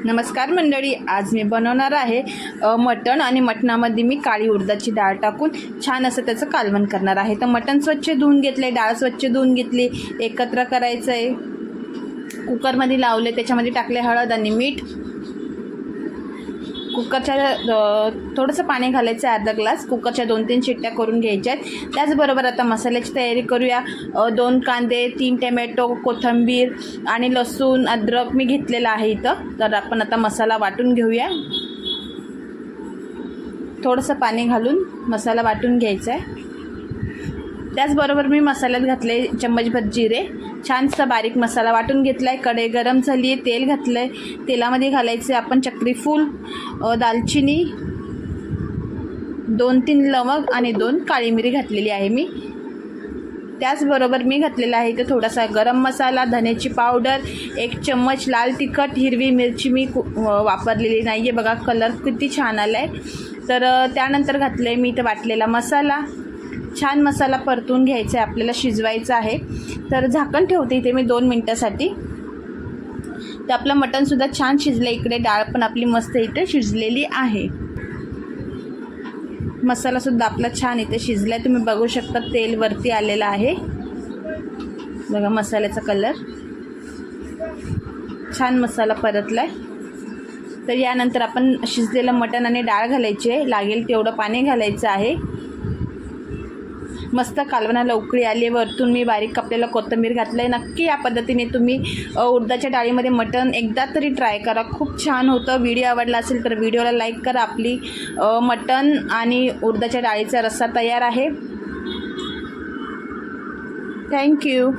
नमस्कार मंडळी, आज मी बनवणार आहे मटण आणि मटणामध्ये मी काळी उडदाची डाळ टाकून छान असं त्याचं कालवण करणार आहे। तर मटण स्वच्छ धुवून घेतले, डाळ स्वच्छ धुवून घेतली, एकत्र करायचं आहे। कुकरमध्ये लावले, त्याच्यामध्ये टाकले हळद आणि मीठ। कुकरच्या थोडंसं पाणी घालायचं आहे, अर्धा ग्लास। कुकरच्या 2-3 शिट्ट्या करून घ्यायच्या आहेत। त्याचबरोबर आता मसाल्याची तयारी करूया। 2 कांदे, 3 टोमॅटो, कोथिंबीर आणि लसूण, अद्रक मी घेतलेला आहे इथं। तर आपण आता मसाला वाटून घेऊया। थोडंसं पाणी घालून मसाला वाटून घ्यायचा आहे। त्याचबरोबर मी मसाल्यात घातले चम्मचभर जिरे, छानसा बारीक मसाला वाटून घेतला आहे। कढई गरम झाली आहे, तेल घातलं आहे। तेलामध्ये घालायचे आपण चक्रीफूल, दालचिनी, 2-3 लवंग आणि 2 काळी मिरी घातलेली आहे मी। त्याचबरोबर मी घातलेला आहे इथं थोडासा गरम मसाला, धनेची पावडर, 1 चम्मच लाल तिखट, हिरवी मिरची मी वापरलेली नाही आहे। बघा कलर किती छान आला आहे। तर त्यानंतर घातले मी इथं वाटलेला मसाला। छान मसाला परतून घ्यायचा आहे, आपल्याला शिजवायचा आहे। तर झाकण ठेवते इथे मी 2 मिनटासाठी। तर आपलं मटणसुद्धा छान शिजलं, इकडे डाळ पण आपली मस्त इथे शिजलेली आहे। मसालासुद्धा आपला छान इथे शिजला आहे, तुम्ही बघू शकता तेल वरती आलेलं आहे। बघा मसाल्याचा कलर छान, मसाला परतला आहे। तर यानंतर आपण शिजलेलं मटण आणि डाळ घालायची आहे, लागेल तेवढं पाणी घालायचं आहे। मस्त कालवणाला उकळी आली, वरतून मी बारीक कापलेला कोथिंबीर घातलं आहे। नक्की या पद्धतीने तुम्ही उडदाच्या डाळीमध्ये मटण एकदा तरी ट्राय करा, खूप छान होतं। व्हिडिओ आवडला असेल तर व्हिडिओला लाईक करा। आपली मटण आणि उडदाच्या डाळीचा रस्सा तयार आहे। थँक्यू।